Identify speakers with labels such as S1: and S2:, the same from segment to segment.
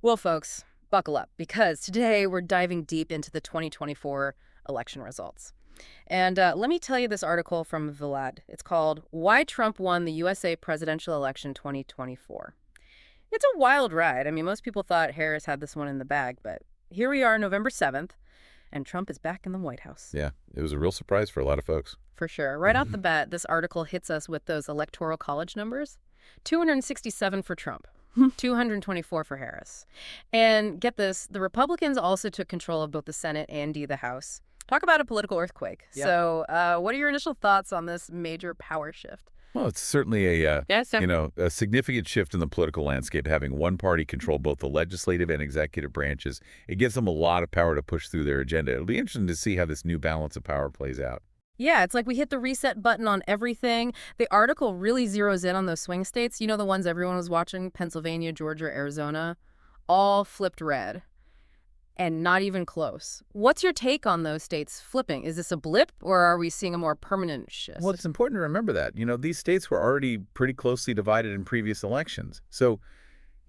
S1: Well, folks, buckle up because today we're diving deep into the 2024 election results. And let me tell you this article from Vlad. It's called Why Trump Won the USA Presidential Election 2024. It's a wild ride. I mean, most people thought Harris had this one in the bag, but here we are, November 7th, and Trump is back in the White House.
S2: Yeah, it was a real surprise for a lot of folks.
S1: For sure. Right off the bat, this article hits us with those electoral college numbers. 267 for Trump, 224 for Harris. And get this, the Republicans also took control of both the Senate and the House. Talk about a political earthquake.
S2: Yeah.
S1: So what are your initial thoughts on this major power shift?
S2: Well, it's certainly
S1: Yes,
S2: a significant shift in the political landscape, having one party control both the legislative and executive branches. It gives them a lot of power to push through their agenda. It'll be interesting to see how this new balance of power plays out.
S1: yeah, it's like we hit the reset button on everything. The article really zeroes in on those swing states. You know, the ones everyone was watching, Pennsylvania, Georgia, Arizona, all flipped red. And not even close. What's your take on those states flipping? Is this a blip, or are we seeing a more permanent shift?
S2: Well, it's important to remember that. These states were already pretty closely divided in previous elections. So,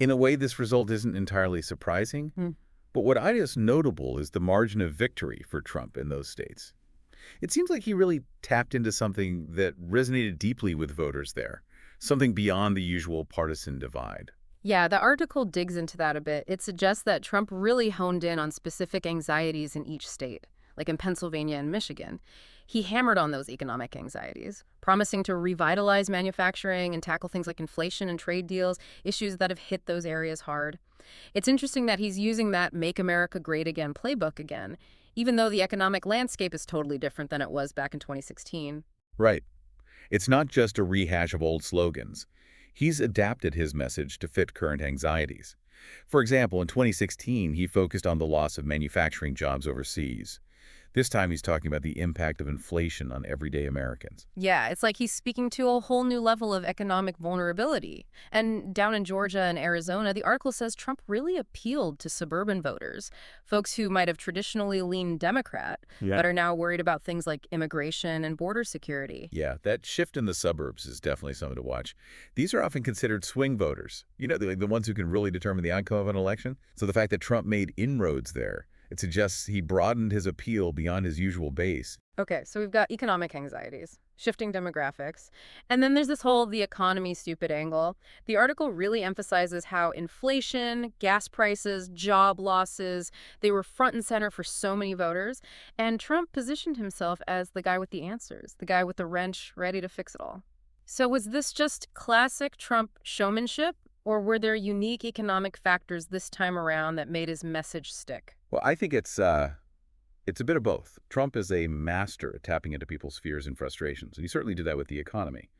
S2: in a way, this result isn't entirely surprising.
S1: Hmm.
S2: But what I is notable is the margin of victory for Trump in those states. It seems like he really tapped into something that resonated deeply with voters there, something beyond the usual partisan divide.
S1: Yeah, the article digs into that a bit. It suggests that Trump really honed in on specific anxieties in each state, like in Pennsylvania and Michigan. He hammered on those economic anxieties, promising to revitalize manufacturing and tackle things like inflation and trade deals, issues that have hit those areas hard. It's interesting that he's using that Make America Great Again playbook again, even though the economic landscape is totally different than it was back in 2016.
S2: Right. It's not just a rehash of old slogans. He's adapted his message to fit current anxieties. For example, in 2016, he focused on the loss of manufacturing jobs overseas. This time, he's talking about the impact of inflation on everyday Americans.
S1: Yeah, it's like he's speaking to a whole new level of economic vulnerability. And down in Georgia and Arizona, the article says Trump really appealed to suburban voters, folks who might have traditionally leaned Democrat,
S2: Yeah.
S1: but are now worried about things like immigration and border security.
S2: Yeah, that shift in the suburbs is definitely something to watch. These are often considered swing voters, the ones who can really determine the outcome of an election. So the fact that Trump made inroads there, it suggests he broadened his appeal beyond his usual base.
S1: Okay, so we've got economic anxieties, shifting demographics, and then there's this whole the economy stupid angle. The article really emphasizes how inflation, gas prices, job losses, they were front and center for so many voters, and Trump positioned himself as the guy with the answers, the guy with the wrench ready to fix it all. So was this just classic Trump showmanship, or were there unique economic factors this time around that made his message stick?
S2: Well, I think it's a bit of both. Trump is a master at tapping into people's fears and frustrations, and he certainly did that with the economy.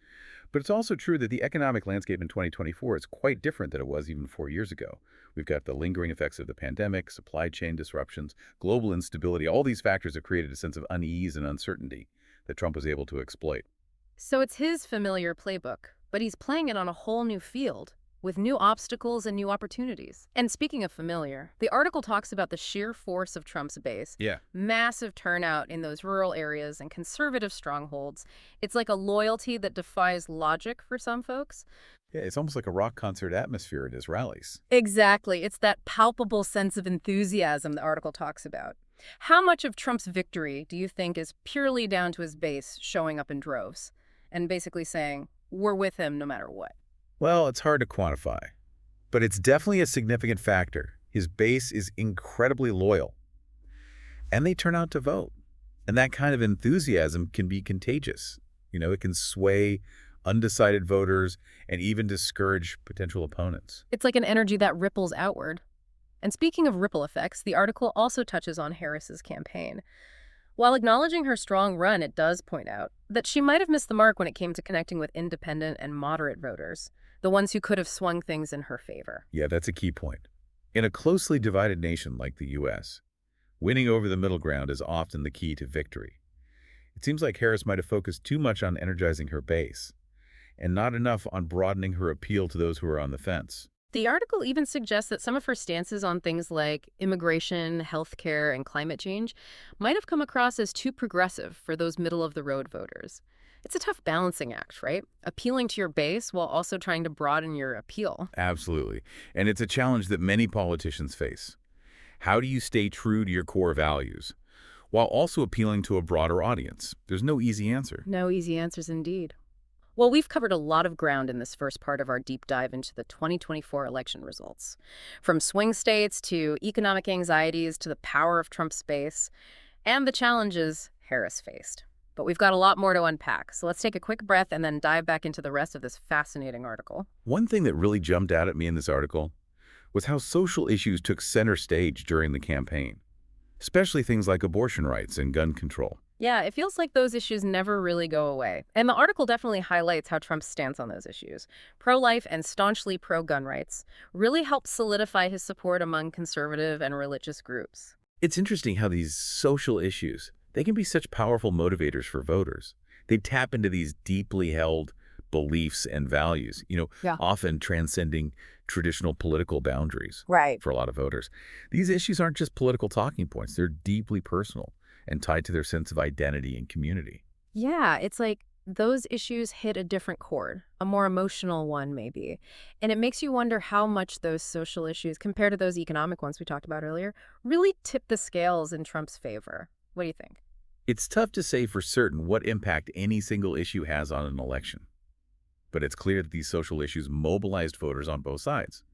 S2: But it's also true that the economic landscape in 2024 is quite different than it was even 4 years ago. We've got the lingering effects of the pandemic, supply chain disruptions, global instability. All these factors have created a sense of unease and uncertainty that Trump was able to exploit.
S1: So it's his familiar playbook, but he's playing it on a whole new field with new obstacles and new opportunities. And speaking of familiar, the article talks about the sheer force of Trump's base.
S2: Yeah.
S1: Massive turnout in those rural areas and conservative strongholds. It's like a loyalty that defies logic for some folks.
S2: Yeah, it's almost like a rock concert atmosphere at his rallies.
S1: Exactly. It's that palpable sense of enthusiasm the article talks about. How much of Trump's victory do you think is purely down to his base showing up in droves and basically saying, we're with him no matter what?
S2: Well, it's hard to quantify, but it's definitely a significant factor. His base is incredibly loyal, and they turn out to vote. And that kind of enthusiasm can be contagious. It can sway undecided voters and even discourage potential opponents.
S1: It's like an energy that ripples outward. And speaking of ripple effects, the article also touches on Harris's campaign. While acknowledging her strong run, it does point out that she might have missed the mark when it came to connecting with independent and moderate voters, the ones who could have swung things in her favor.
S2: Yeah, that's a key point. In a closely divided nation like the U.S., winning over the middle ground is often the key to victory. It seems like Harris might have focused too much on energizing her base and not enough on broadening her appeal to those who are on the fence.
S1: The article even suggests that some of her stances on things like immigration, healthcare, and climate change might have come across as too progressive for those middle-of-the-road voters. It's a tough balancing act, right? Appealing to your base while also trying to broaden your appeal.
S2: Absolutely. And it's a challenge that many politicians face. How do you stay true to your core values while also appealing to a broader audience? There's no easy answer.
S1: No easy answers indeed. Well, we've covered a lot of ground in this first part of our deep dive into the 2024 election results. From swing states to economic anxieties to the power of Trump's base and the challenges Harris faced. But we've got a lot more to unpack, so let's take a quick breath and then dive back into the rest of this fascinating article.
S2: One thing that really jumped out at me in this article was how social issues took center stage during the campaign, especially things like abortion rights and gun control.
S1: Yeah, it feels like those issues never really go away. And the article definitely highlights how Trump's stance on those issues, pro-life and staunchly pro-gun rights, really helped solidify his support among conservative and religious groups.
S2: It's interesting how these social issues, they can be such powerful motivators for voters. They tap into these deeply held beliefs and values,
S1: Yeah.
S2: often transcending traditional political boundaries
S1: Right.
S2: for a lot of voters. These issues aren't just political talking points. They're deeply personal and tied to their sense of identity and community.
S1: Yeah, it's like those issues hit a different chord, a more emotional one maybe. And it makes you wonder how much those social issues, compared to those economic ones we talked about earlier, really tip the scales in Trump's favor. What do you think?
S2: It's tough to say for certain what impact any single issue has on an election, but it's clear that these social issues mobilized voters on both sides.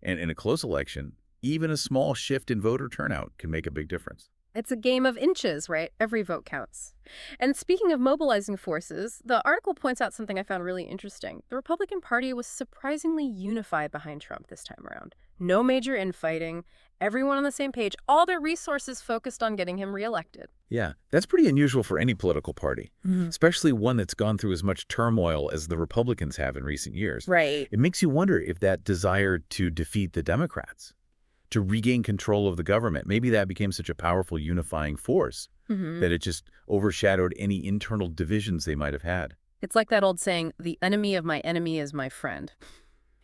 S2: And in a close election, even a small shift in voter turnout can make a big difference.
S1: It's a game of inches, right? Every vote counts. And speaking of mobilizing forces, the article points out something I found really interesting. The Republican Party was surprisingly unified behind Trump this time around. No major infighting, everyone on the same page, all their resources focused on getting him reelected.
S2: Yeah, that's pretty unusual for any political party,
S1: Mhm.
S2: especially one that's gone through as much turmoil as the Republicans have in recent years.
S1: Right.
S2: It makes you wonder if that desire to defeat the Democrats, to regain control of the government, maybe that became such a powerful unifying force that it just overshadowed any internal divisions they might have had.
S1: It's like that old saying, the enemy of my enemy is my friend.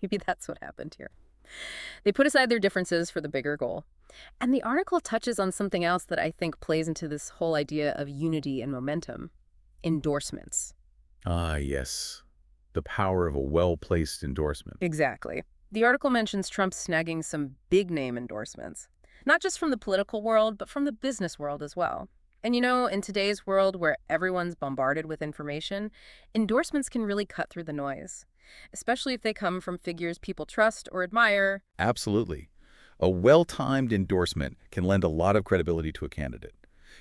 S1: Maybe that's what happened here. They put aside their differences for the bigger goal. And the article touches on something else that I think plays into this whole idea of unity and momentum: endorsements.
S2: Ah, yes. The power of a well-placed endorsement.
S1: Exactly. The article mentions Trump snagging some big-name endorsements, not just from the political world, but from the business world as well. And in today's world where everyone's bombarded with information, endorsements can really cut through the noise, especially if they come from figures people trust or admire.
S2: Absolutely. A well-timed endorsement can lend a lot of credibility to a candidate.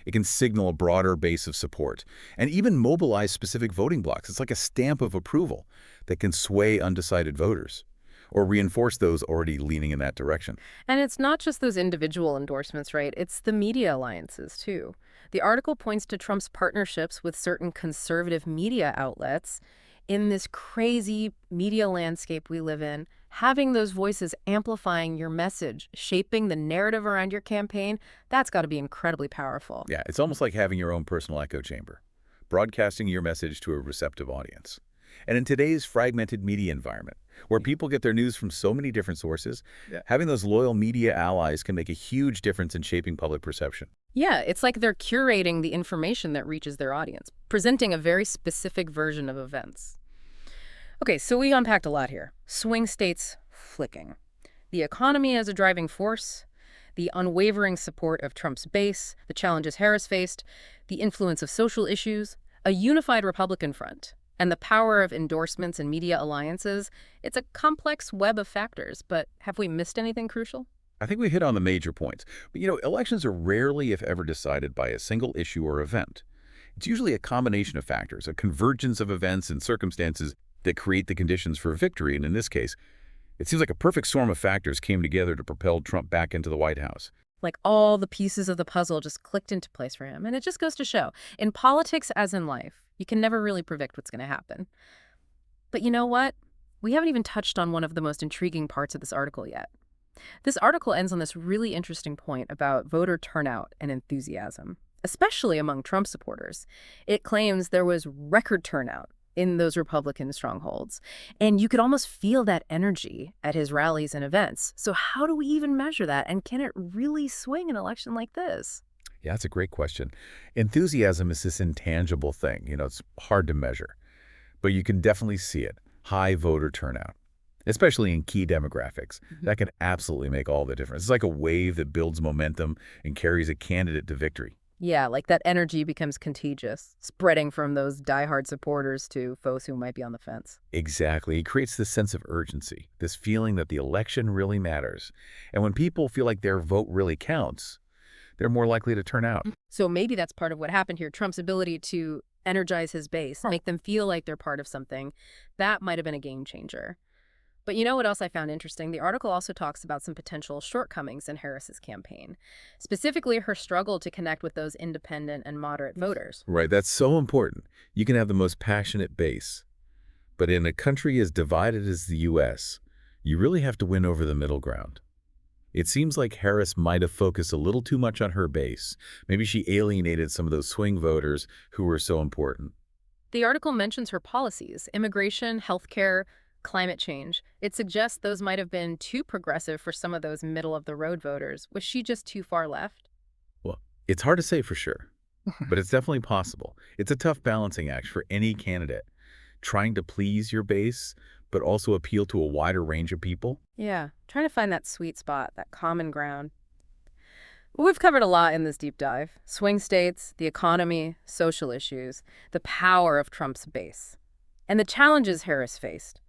S2: It can signal a broader base of support and even mobilize specific voting blocks. It's like a stamp of approval that can sway undecided voters or reinforce those already leaning in that direction.
S1: And it's not just those individual endorsements, right? It's the media alliances, too. The article points to Trump's partnerships with certain conservative media outlets. In this crazy media landscape we live in, having those voices amplifying your message, shaping the narrative around your campaign, that's got to be incredibly powerful.
S2: Yeah, it's almost like having your own personal echo chamber, broadcasting your message to a receptive audience. And in today's fragmented media environment, where people get their news from so many different sources, having those loyal media allies can make a huge difference in shaping public perception.
S1: Yeah, it's like they're curating the information that reaches their audience, presenting a very specific version of events. Okay, so we unpacked a lot here. Swing states flicking, the economy as a driving force, the unwavering support of Trump's base, the challenges Harris faced, the influence of social issues, a unified Republican front, and the power of endorsements and media alliances. It's a complex web of factors, but have we missed anything crucial?
S2: I think we hit on the major points. But, elections are rarely, if ever, decided by a single issue or event. It's usually a combination of factors, a convergence of events and circumstances that create the conditions for victory. And in this case, it seems like a perfect storm of factors came together to propel Trump back into the White House.
S1: Like all the pieces of the puzzle just clicked into place for him. And it just goes to show, in politics as in life, you can never really predict what's going to happen. But you know what? We haven't even touched on one of the most intriguing parts of this article yet. This article ends on this really interesting point about voter turnout and enthusiasm, especially among Trump supporters. It claims there was record turnout in those Republican strongholds, and you could almost feel that energy at his rallies and events. So how do we even measure that, and can it really swing an election like this?
S2: Yeah, that's a great question. Enthusiasm is this intangible thing. It's hard to measure, but you can definitely see it. High voter turnout, especially in key demographics.
S1: Mhm.
S2: That can absolutely make all the difference. It's like a wave that builds momentum and carries a candidate to victory.
S1: Yeah, like that energy becomes contagious, spreading from those diehard supporters to folks who might be on the fence.
S2: Exactly. It creates this sense of urgency, this feeling that the election really matters. And when people feel like their vote really counts, they're more likely to turn out.
S1: So maybe that's part of what happened here. Trump's ability to energize his base, make them feel like they're part of something, that might have been a game changer. But you know what else I found interesting? The article also talks about some potential shortcomings in Harris's campaign, specifically her struggle to connect with those independent and moderate voters.
S2: Right. That's so important. You can have the most passionate base, but in a country as divided as the U.S., you really have to win over the middle ground. It seems like Harris might have focused a little too much on her base. Maybe she alienated some of those swing voters who were so important.
S1: The article mentions her policies, immigration, healthcare, climate change. It suggests those might have been too progressive for some of those middle-of-the-road voters. Was she just too far left?
S2: Well, it's hard to say for sure, but it's definitely possible. It's a tough balancing act for any candidate, trying to please your base, but also appeal to a wider range of people.
S1: Yeah, trying to find that sweet spot, that common ground. We've covered a lot in this deep dive. Swing states, the economy, social issues, the power of Trump's base, and the challenges Harris faced.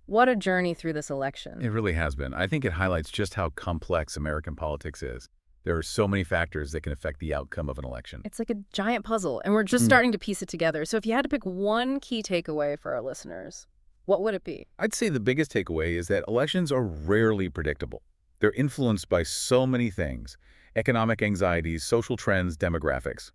S1: What a journey through this election.
S2: It really has been. I think it highlights just how complex American politics is. There are so many factors that can affect the outcome of an election.
S1: It's like a giant puzzle, and we're just starting to piece it together. So if you had to pick one key takeaway for our listeners, what would it be?
S2: I'd say the biggest takeaway is that elections are rarely predictable. They're influenced by so many things: economic anxieties, social trends, demographics.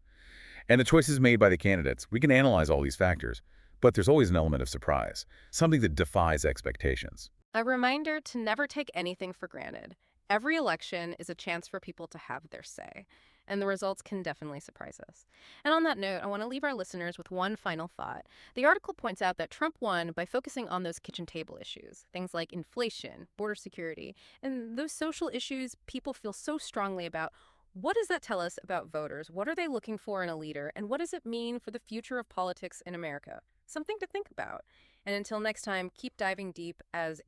S2: And the choices made by the candidates. We can analyze all these factors, but there's always an element of surprise, something that defies expectations.
S1: A reminder to never take anything for granted. Every election is a chance for people to have their say, and the results can definitely surprise us. And on that note, I want to leave our listeners with one final thought. The article points out that Trump won by focusing on those kitchen table issues, things like inflation, border security, and those social issues people feel so strongly about. What does that tell us about voters? What are they looking for in a leader? And what does it mean for the future of politics in America? Something to think about. And until next time, keep diving deep as